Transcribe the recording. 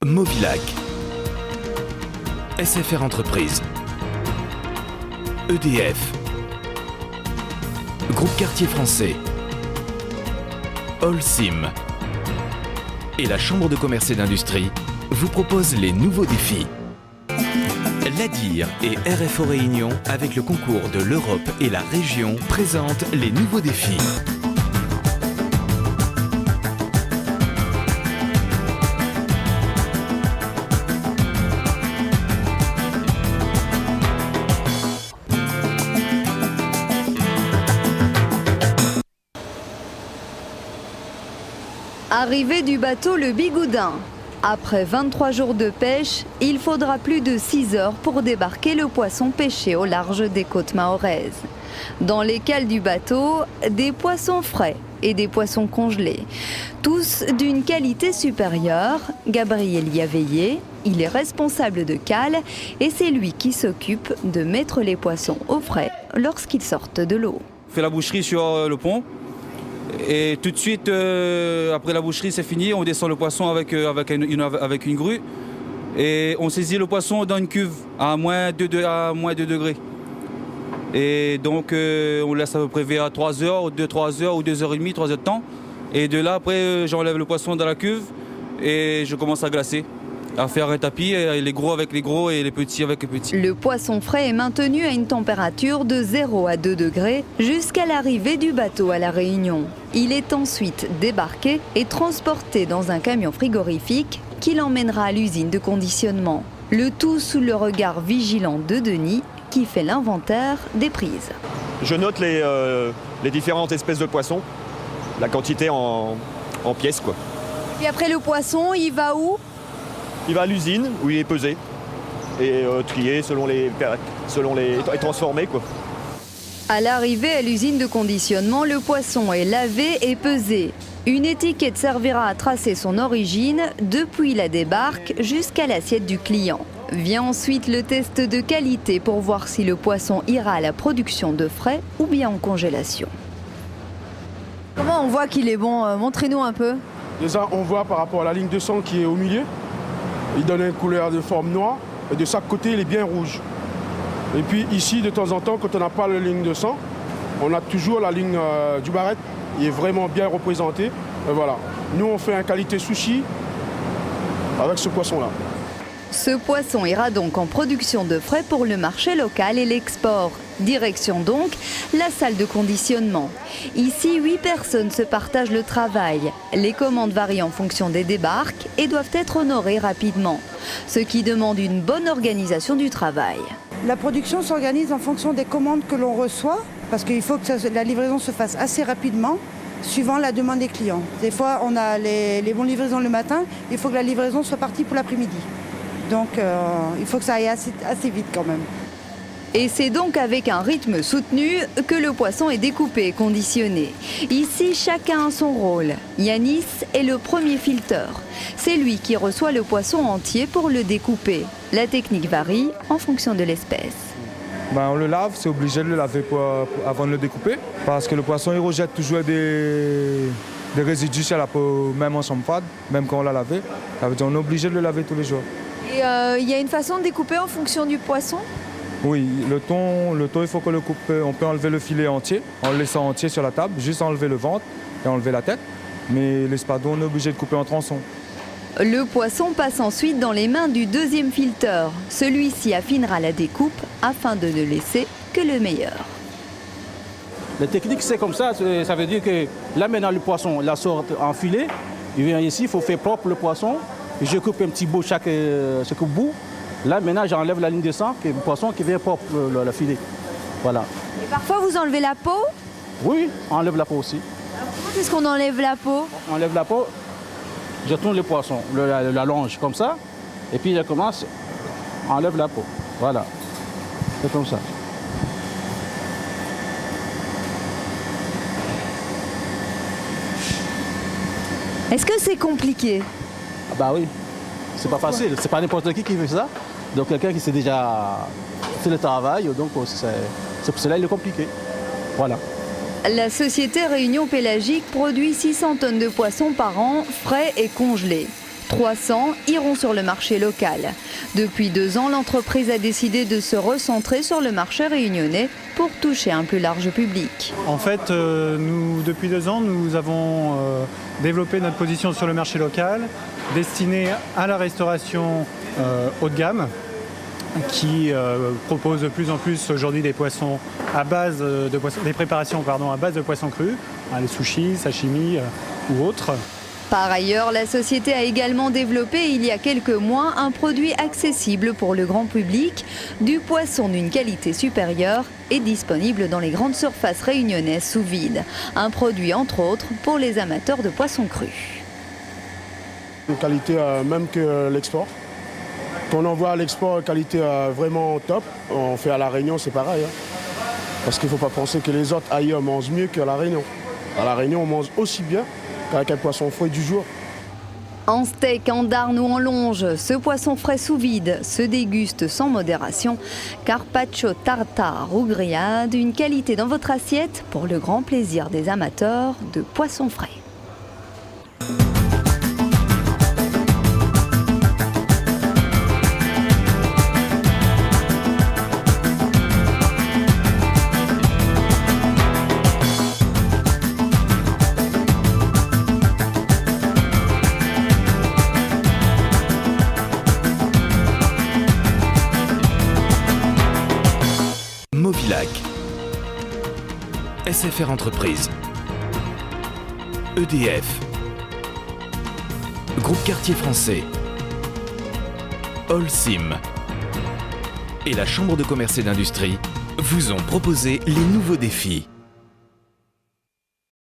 Movilac, SFR Entreprises, EDF, Groupe Quartier Français, Holcim et la Chambre de commerce et d'industrie vous proposent les nouveaux défis. L'ADIR et RFO Réunion, avec le concours de l'Europe et la région, présentent les nouveaux défis. Arrivée du bateau Le Bigoudin. Après 23 jours de pêche, il faudra plus de 6 heures pour débarquer le poisson pêché au large des côtes mahoraises. Dans les cales du bateau, des poissons frais et des poissons congelés. Tous d'une qualité supérieure. Gabriel y a veillé, il est responsable de cale et c'est lui qui s'occupe de mettre les poissons au frais lorsqu'ils sortent de l'eau. On fait la boucherie sur le pont. Et tout de suite, après la boucherie, c'est fini. On descend le poisson avec une grue. Et on saisit le poisson dans une cuve à moins 2 degrés. Et donc, on laisse à peu près vers 3 heures, 3 heures ou 2h30, 3 heures de temps. Et de là, après, j'enlève le poisson dans la cuve et je commence à glacer. À faire un tapis, les gros avec les gros et les petits avec les petits. Le poisson frais est maintenu à une température de 0 à 2 degrés jusqu'à l'arrivée du bateau à La Réunion. Il est ensuite débarqué et transporté dans un camion frigorifique qui l'emmènera à l'usine de conditionnement. Le tout sous le regard vigilant de Denis qui fait l'inventaire des prises. Je note les différentes espèces de poissons, la quantité en pièces, quoi. Puis après le poisson, il va où ? Il va à l'usine où il est pesé et trié et transformé, quoi. À l'arrivée à l'usine de conditionnement, le poisson est lavé et pesé. Une étiquette servira à tracer son origine depuis la débarque jusqu'à l'assiette du client. Vient ensuite le test de qualité pour voir si le poisson ira à la production de frais ou bien en congélation. Comment on voit qu'il est bon ? Montrez-nous un peu. Déjà, on voit par rapport à la ligne de sang qui est au milieu. Il donne une couleur de forme noire et de chaque côté, il est bien rouge. Et puis ici, de temps en temps, quand on n'a pas la ligne de sang, on a toujours la ligne du barrette. Il est vraiment bien représenté. Et voilà. Nous, on fait un qualité sushi avec ce poisson-là. Ce poisson ira donc en production de frais pour le marché local et l'export. Direction donc la salle de conditionnement. Ici, 8 personnes se partagent le travail. Les commandes varient en fonction des débarques et doivent être honorées rapidement, ce qui demande une bonne organisation du travail. La production s'organise en fonction des commandes que l'on reçoit, parce qu'il faut que la livraison se fasse assez rapidement, suivant la demande des clients. Des fois, on a les bons livraisons le matin, il faut que la livraison soit partie pour l'après-midi. Donc, il faut que ça aille assez vite quand même. Et c'est donc avec un rythme soutenu que le poisson est découpé et conditionné. Ici, chacun a son rôle. Yanis est le premier fileteur. C'est lui qui reçoit le poisson entier pour le découper. La technique varie en fonction de l'espèce. On le lave, c'est obligé de le laver avant de le découper. Parce que le poisson, il rejette toujours des résidus sur la peau, même en chambre froide, même quand on l'a lavé. Ça veut dire qu'on est obligé de le laver tous les jours. Et il y a une façon de découper en fonction du poisson ? Oui, le thon, il faut qu'on le coupe. On peut enlever le filet entier, en le laissant entier sur la table, juste enlever le ventre et enlever la tête. Mais l'espadon, on est obligé de couper en tronçons. Le poisson passe ensuite dans les mains du deuxième fileteur. Celui-ci affinera la découpe afin de ne laisser que le meilleur. La technique, c'est comme ça. Ça veut dire que là, maintenant, le poisson, la sort en filet. Il vient ici, il faut faire propre le poisson. Je coupe un petit bout chaque bout. Là, maintenant, j'enlève la ligne de sang, qui est le poisson qui vient propre, le filet. Voilà. Et parfois, vous enlevez la peau ? Oui, on enlève la peau aussi. Alors, comment est-ce qu'on enlève la peau ? On enlève la peau, je tourne le poisson, la longe comme ça, et puis je commence, on enlève la peau. Voilà. C'est comme ça. Est-ce que c'est compliqué ? Ah bah oui, c'est pas facile, c'est pas n'importe qui fait ça. Donc quelqu'un qui sait déjà fait le travail, donc c'est pour cela qu'il est compliqué. Voilà. La société Réunion Pélagique produit 600 tonnes de poissons par an, frais et congelés. 300 iront sur le marché local. Depuis 2 ans, l'entreprise a décidé de se recentrer sur le marché réunionnais pour toucher un plus large public. En fait, depuis 2 ans, nous avons développé notre position sur le marché local, destinée à la restauration haut de gamme, qui propose de plus en plus aujourd'hui des poissons à base de des préparations à base de poissons crus, les sushis, sashimi ou autres. Par ailleurs, la société a également développé il y a quelques mois un produit accessible pour le grand public, du poisson d'une qualité supérieure et disponible dans les grandes surfaces réunionnaises sous vide. Un produit entre autres pour les amateurs de poissons crus. Une qualité même que l'export. Quand on envoie à l'export, qualité vraiment top, on fait à La Réunion, c'est pareil. Parce qu'il ne faut pas penser que les autres ailleurs mangent mieux qu'à La Réunion. À La Réunion, on mange aussi bien qu'avec un poisson frais du jour. En steak, en darne ou en longe, ce poisson frais sous vide se déguste sans modération. Carpaccio, tartare ou grillade, une qualité dans votre assiette pour le grand plaisir des amateurs de poissons frais. Movilac, SFR Entreprises, EDF, Groupe Quartier Français, Holcim et la Chambre de commerce et d'industrie vous ont proposé les nouveaux défis.